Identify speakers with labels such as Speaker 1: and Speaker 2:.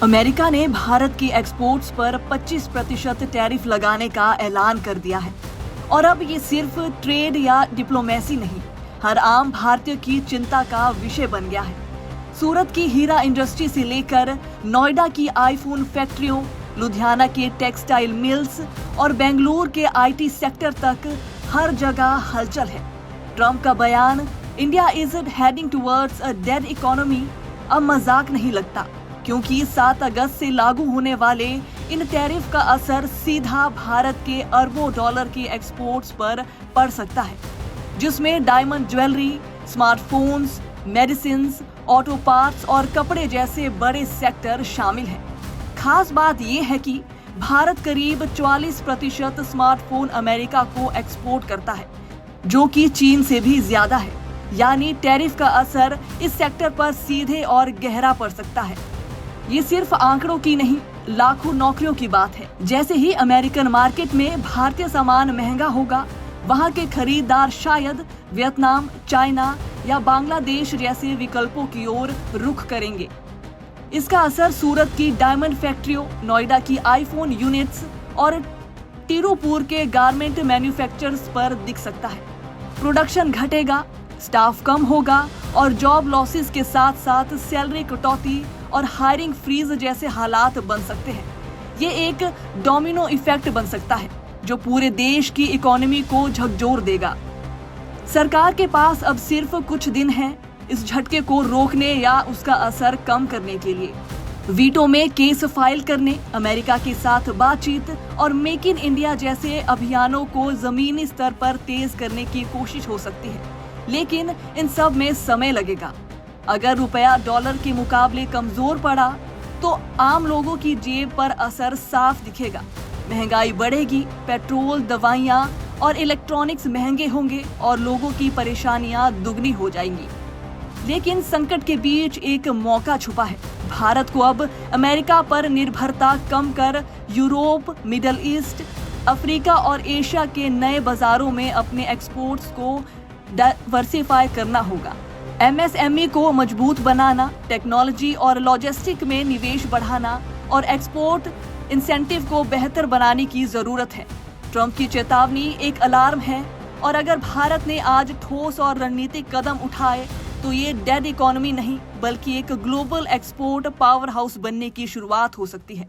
Speaker 1: America ने भारत की exports पर 25% टैरिफ लगाने का ऐलान कर दिया है और अब ये सिर्फ ट्रेड या डिप्लोमेसी नहीं, हर आम भारतीय की चिंता का विषय बन गया है। सूरत की हीरा इंडस्ट्री से लेकर नोएडा की आईफोन फैक्ट्रियों, लुधियाना के टेक्सटाइल मिल्स और बेंगलुरु के आईटी सेक्टर तक हर जगह हलचल है। ट्रंप का बयान India is heading towards a dead economy अब मजाक नहीं लगता, क्योंकि 7 अगस्त से लागू होने वाले इन टैरिफ का असर सीधा भारत के अरबों डॉलर के एक्सपोर्ट्स पर पड़ सकता है, जिसमें diamond jewellery, smartphones, medicines, auto parts और कपड़े जैसे बड़े सेक्टर शामिल हैं। खास बात यह है कि भारत करीब 44% स्मार्टफोन अमेरिका को एक्सपोर्ट करता है, जो कि चीन से भी ज्यादा है। यानी टैरिफ का असर इस सेक्टर पर सीधे और गहरा पड़ सकता है। ये सिर्फ आंकड़ों की नहीं, लाखों नौकरियों की बात है। जैसे ही अमेरिकन मार्केट में भारतीय सामान महंगा होगा, वहाँ के खरीदार शायद वियतनाम, चाइना या बांग्लादेश जैसे विकल्पों की ओर रुख करेंगे। इसका असर सूरत की डायमंड फैक्ट्रियों, नोएडा की आईफोन यूनिट्स और तिरुपुर के गारमेंट मैन्युफैक्चरर्स पर दिख सकता है। प्रोडक्शन घटेगा, स्टाफ कम होगा और जॉब लॉसेस के साथ साथ सैलरी कटौती और हायरिंग फ्रीज जैसे हालात बन सकते हैं। ये एक डोमिनो इफेक्ट बन सकता है जो पूरे देश की इकोनॉमी को झकझोर देगा। सरकार के पास अब सिर्फ कुछ दिन हैं इस झटके को रोकने या उसका असर कम करने के लिए। वीटो में केस फाइल करने, अमेरिका के साथ बातचीत और मेक इन इंडिया जैसे अभियानों को जमीनी स्तर पर तेज करने की कोशिश हो सकती है, लेकिन इन सब में समय लगेगा। अगर रुपया डॉलर के मुकाबले कमजोर पड़ा तो आम लोगों की जेब पर असर साफ दिखेगा। महंगाई बढ़ेगी, पेट्रोल, दवाइयाँ और इलेक्ट्रॉनिक्स महंगे होंगे और लोगों की परेशानियां दुगनी हो जाएंगी। लेकिन संकट के बीच एक मौका छुपा है। भारत को अब अमेरिका पर निर्भरता कम कर यूरोप, मिडिल ईस्ट, अफ्रीका और एशिया के नए बाजारों में अपने एक्सपोर्ट्स को डाइवर्सिफाई करना होगा। एमएसएमई को मजबूत बनाना, टेक्नोलॉजी और लॉजिस्टिक में निवेश बढ़ाना और एक्सपोर्ट इंसेंटिव को बेहतर बनाने की जरूरत है। ट्रंप की चेतावनी एक अलार्म है और अगर भारत ने आज ठोस और रणनीतिक कदम उठाए तो ये डेड इकोनॉमी नहीं बल्कि एक ग्लोबल एक्सपोर्ट पावर हाउस बनने की शुरुआत हो सकती है।